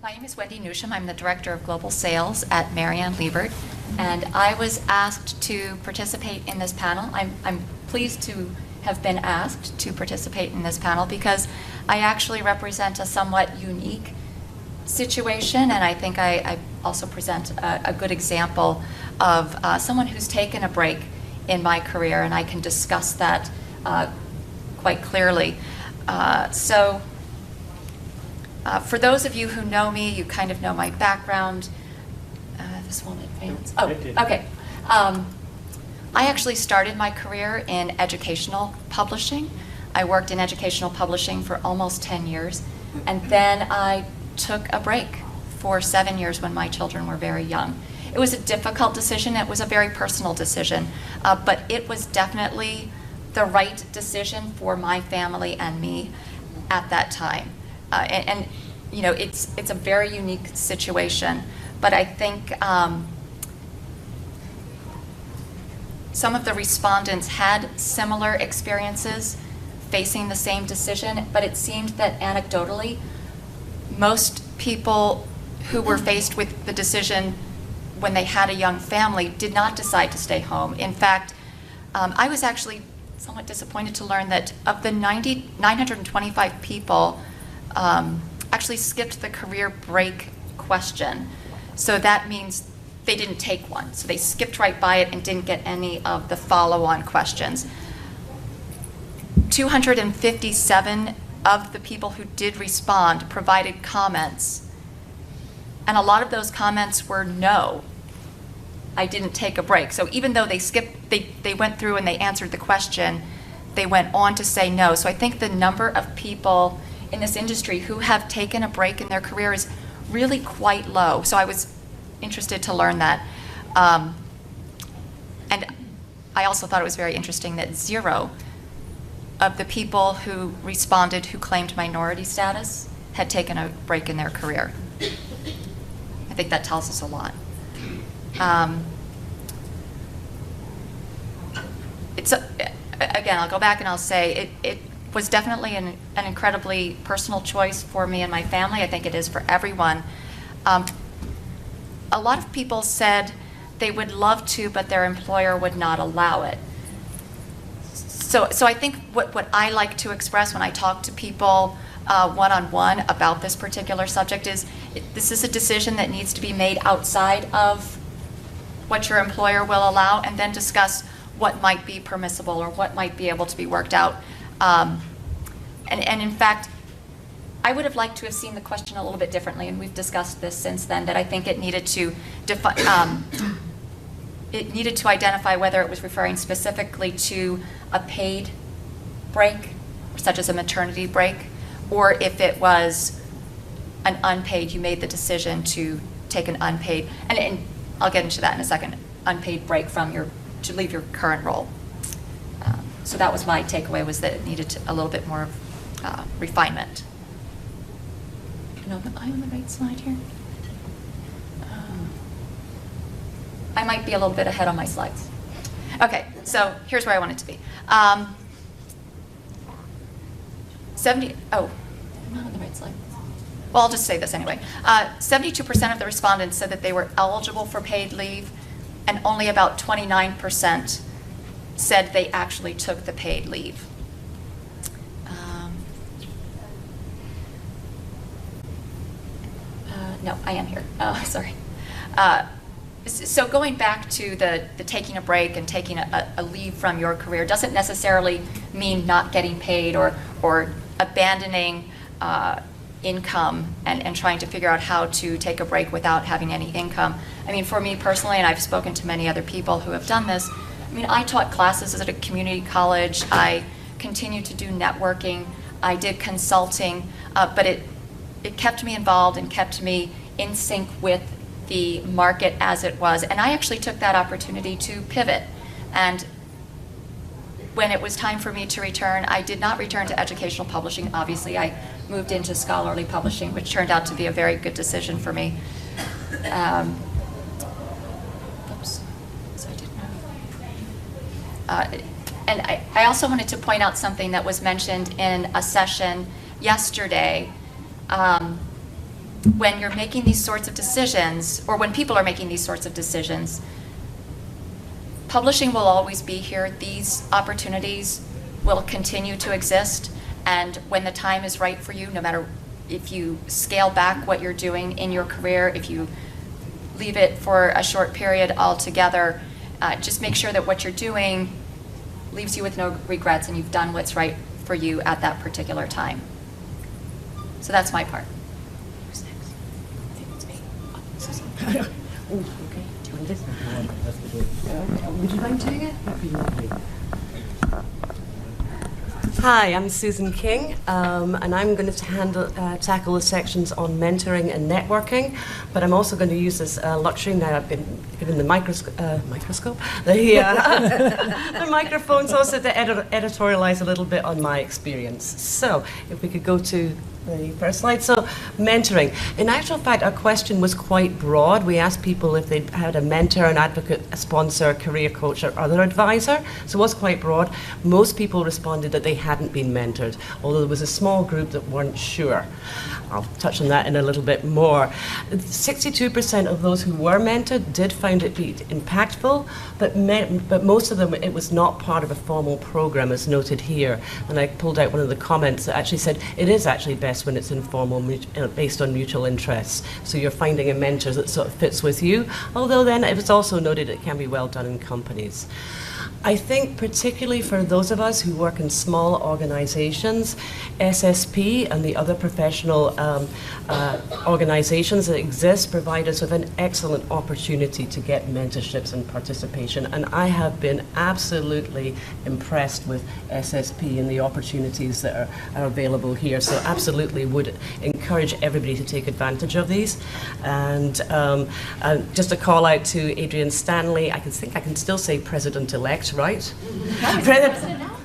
My name is Wendy Newsham. I'm the Director of Global Sales at Marianne Liebert, and I was asked to participate in this panel. I'm pleased to have been asked to participate in this panel because I actually represent a somewhat unique situation, and I think I also present a good example of someone who's taken a break in my career, and I can discuss that quite clearly. For those of you who know me, you kind of know my background. This won't advance. Oh, okay. I actually started my career in educational publishing. I worked in educational publishing for almost 10 years, and then I took a break for 7 years when my children were very young. It was a difficult decision. It was a very personal decision, but it was definitely the right decision for my family and me at that time. And you know, it's a very unique situation, but I think some of the respondents had similar experiences facing the same decision, but it seemed that anecdotally, most people who were faced with the decision when they had a young family did not decide to stay home. In fact, I was actually somewhat disappointed to learn that of the 925 people actually skipped the career break question. So that means they didn't take one. So they skipped right by it and didn't get any of the follow-on questions. 257 of the people who did respond provided comments, and a lot of those comments were no, I didn't take a break. So even though they went through and they answered the question, they went on to say no. So I think the number of people in this industry who have taken a break in their career is really quite low. So I was interested to learn that. And I also thought it was very interesting that 0 of the people who responded who claimed minority status had taken a break in their career. I think that tells us a lot. Again, I'll go back and I'll say it was definitely an incredibly personal choice for me and my family. I think it is for everyone. A lot of people said they would love to, but their employer would not allow it. So I think what I like to express when I talk to people one-on-one about this particular subject is this is a decision that needs to be made outside of what your employer will allow, and then discuss what might be permissible or what might be able to be worked out. And in fact, I would have liked to have seen the question a little bit differently, and we've discussed this since then, that I think it needed to identify whether it was referring specifically to a paid break, such as a maternity break, or if it was an unpaid, you made the decision to take an unpaid, and I'll get into that in a second, unpaid break to leave your current role. So that was my takeaway, was that it needed a little bit more refinement. Am I on the right slide here? I might be a little bit ahead on my slides. Okay, so here's where I want it to be. I'm not on the right slide. Well, I'll just say this anyway. 72% of the respondents said that they were eligible for paid leave, and only about 29% said they actually took the paid leave. No, I am here. Oh, sorry. So going back to the taking a break and taking a leave from your career doesn't necessarily mean not getting paid or abandoning income and trying to figure out how to take a break without having any income. I mean, for me personally, and I've spoken to many other people who have done this, I mean, I taught classes at a community college. I continued to do networking. I did consulting, but it kept me involved and kept me in sync with the market as it was. And I actually took that opportunity to pivot. And when it was time for me to return, I did not return to educational publishing. Obviously, I moved into scholarly publishing, which turned out to be a very good decision for me. Oops, so I didn't know. And I also wanted to point out something that was mentioned in a session yesterday. when you're making these sorts of decisions, or when people are making these sorts of decisions, publishing will always be here. These opportunities will continue to exist, and when the time is right for you, no matter if you scale back what you're doing in your career, if you leave it for a short period altogether, just make sure that what you're doing leaves you with no regrets and you've done what's right for you at that particular time. So that's my part. Who's next? I think it's me. Oh, Susan. Oh, okay. Do you want this? Would you mind doing it? That'd be lovely. Hi, I'm Susan King, and I'm going to tackle the sections on mentoring and networking, but I'm also going to use this luxury now. I've been given the the microphones also to editorialize a little bit on my experience. So, if we could go to the first slide. So, mentoring. In actual fact, our question was quite broad. We asked people if they'd had a mentor, an advocate, a sponsor, a career coach, or other advisor. So it was quite broad. Most people responded that they hadn't been mentored, although there was a small group that weren't sure. I'll touch on that in a little bit more. 62% of those who were mentored did find it be impactful, but most of them, it was not part of a formal program, as noted here. And I pulled out one of the comments that actually said it is actually best when it's informal, based on mutual interests. So you're finding a mentor that sort of fits with you, although then it was also noted it can be well done in companies. I think particularly for those of us who work in small organizations, SSP and the other professional organizations that exist provide us with an excellent opportunity to get mentorships and participation. And I have been absolutely impressed with SSP and the opportunities that are available here. So absolutely would encourage everybody to take advantage of these. And just a call out to Adrian Stanley. I think I can still say President-elect, right?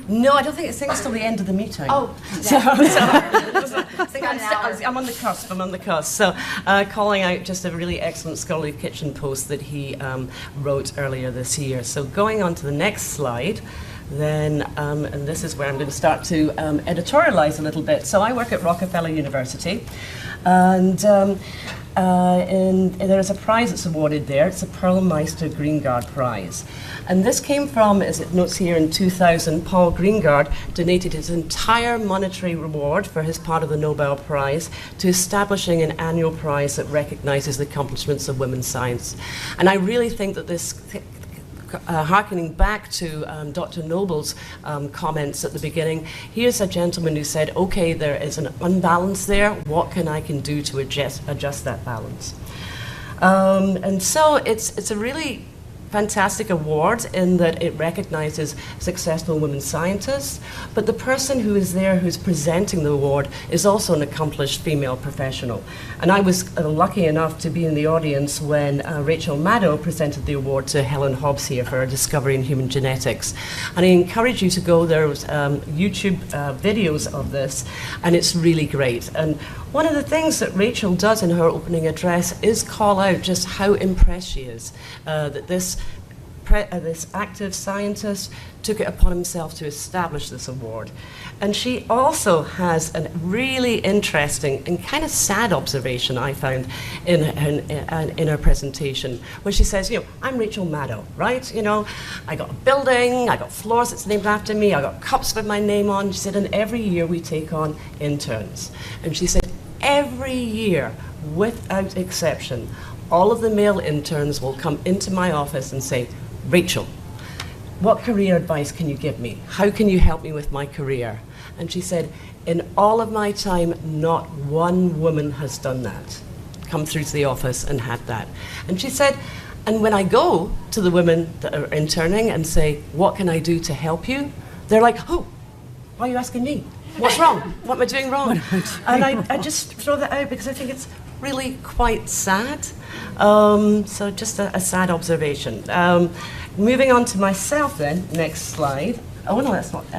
No, I don't think it's till the end of the meeting. Oh, I'm on the cusp. I'm on the cusp. So, calling out just a really excellent scholarly kitchen post that he wrote earlier this year. So, going on to the next slide. Then, and this is where I'm going to start to editorialize a little bit. So I work at Rockefeller University, and there is a prize that's awarded there. It's a Perlmeister Greengard Prize. And this came from, as it notes here, in 2000, Paul Greengard donated his entire monetary reward for his part of the Nobel Prize to establishing an annual prize that recognizes the accomplishments of women's science. And I really think that this harkening back to Dr. Noble's comments at the beginning, here's a gentleman who said, okay, there is an unbalance there. What can I do to adjust that balance? And so it's a really fantastic award in that it recognizes successful women scientists, but the person who is there who's presenting the award is also an accomplished female professional. And I was lucky enough to be in the audience when Rachel Maddow presented the award to Helen Hobbs here for her discovery in human genetics. And I encourage you to go. There's YouTube videos of this, and it's really great. And one of the things that Rachel does in her opening address is call out just how impressed she is that this active scientist took it upon himself to establish this award. And she also has a really interesting and kind of sad observation I found in her presentation, where she says, you know, I'm Rachel Maddow, right? You know, I got a building, I got floors that's named after me, I got cups with my name on. She said, and every year we take on interns. And she said, every year, without exception, all of the male interns will come into my office and say, Rachel, what career advice can you give me? How can you help me with my career? And she said, in all of my time, not one woman has done that, come through to the office and had that. And she said, and when I go to the women that are interning and say, what can I do to help you? They're like, oh, why are you asking me? What's wrong? What am I doing wrong? And I just throw that out because I think it's really quite sad. So just a sad observation. Moving on to myself then, next slide. Oh, no, that's not,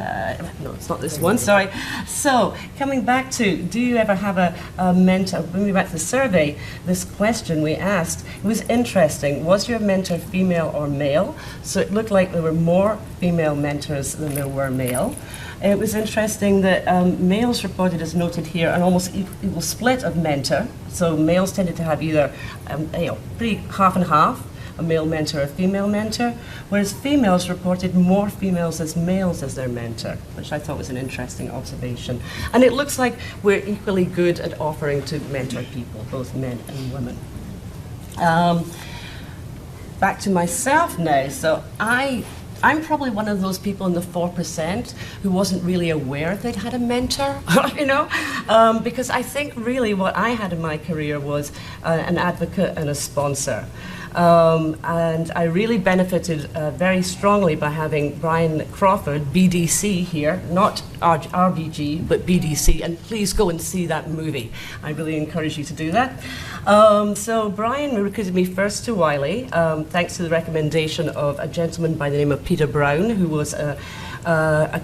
no, it's not this one, sorry. So, coming back to, do you ever have a mentor? When we went to the survey, this question we asked, it was interesting. Was your mentor female or male? So it looked like there were more female mentors than there were male. It was interesting that males reported, as noted here, an almost equal split of mentor. So males tended to have either, pretty half and half, a male mentor or a female mentor, whereas females reported more females as males as their mentor, which I thought was an interesting observation. And it looks like we're equally good at offering to mentor people, both men and women. Back to myself now. So I'm probably one of those people in the 4% who wasn't really aware they'd had a mentor, because I think really what I had in my career was an advocate and a sponsor. And I really benefited very strongly by having Brian Crawford, BDC here, not RBG, but BDC, and please go and see that movie. I really encourage you to do that. So Brian recruited me first to Wiley, thanks to the recommendation of a gentleman by the name of Peter Brown, who was a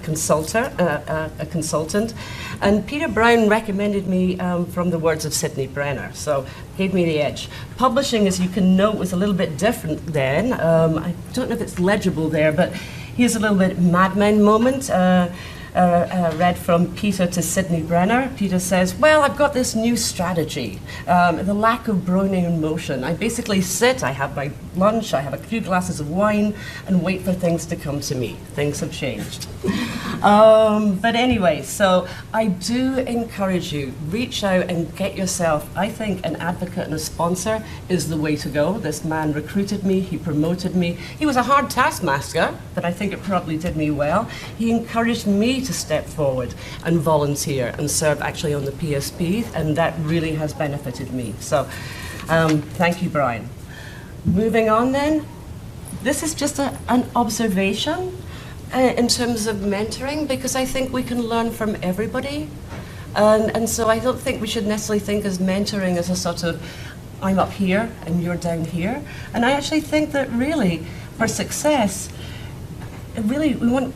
consultant. And Peter Brown recommended me from the words of Sidney Brenner, so gave me the edge. Publishing, as you can note, was a little bit different then. I don't know if it's legible there, but here's a little bit Mad Men moment. Read from Peter to Sidney Brenner. Peter says, well, I've got this new strategy, the lack of Brownian emotion. I basically sit, I have my lunch, I have a few glasses of wine, and wait for things to come to me. Things have changed. But anyway, so I do encourage you, reach out and get yourself, I think an advocate and a sponsor is the way to go. This man recruited me, he promoted me. He was a hard taskmaster, but I think it probably did me well. He encouraged me to step forward and volunteer and serve actually on the PSP, and that really has benefited me. So thank you, Brian. Moving on then, this is just an observation in terms of mentoring, because I think we can learn from everybody. And so I don't think we should necessarily think as mentoring as a sort of, I'm up here and you're down here. And I actually think that really, for success, really, we want,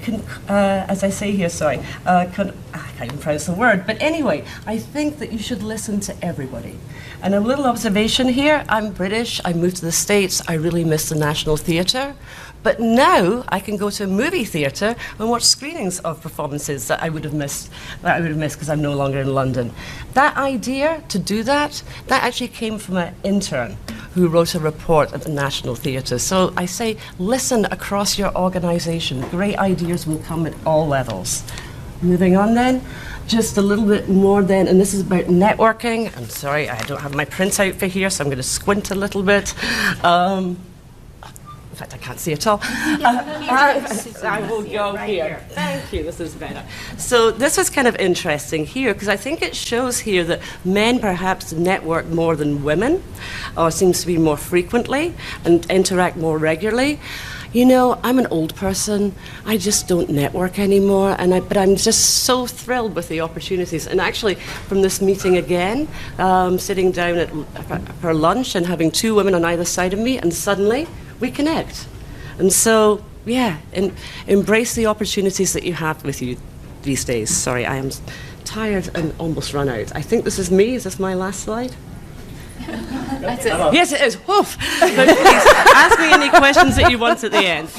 as I say here, sorry, I can't even pronounce the word, but anyway, I think that you should listen to everybody. And a little observation here, I'm British, I moved to the States, I really miss the National Theatre, but now I can go to a movie theatre and watch screenings of performances that I would have missed because I'm no longer in London. That idea to do that actually came from an intern who wrote a report at the National Theatre. So I say, listen across your organisation. Great ideas will come at all levels. Moving on then, just a little bit more then, and this is about networking. I'm sorry, I don't have my printout for here, so I'm going to squint a little bit. In fact, I can't see at all. I will go here. Thank you, this is better. So this was kind of interesting here, because I think it shows here that men perhaps network more than women, or seems to be more frequently, and interact more regularly. You know, I'm an old person, I just don't network anymore, but I'm just so thrilled with the opportunities. And actually, from this meeting again, sitting down for lunch and having two women on either side of me, and suddenly, we connect. And so, yeah, embrace the opportunities that you have with you these days. Sorry, I am tired and almost run out. I think this is me. Is this my last slide? That's it. Yes, it is. Woof. But please, ask me any questions that you want at the end.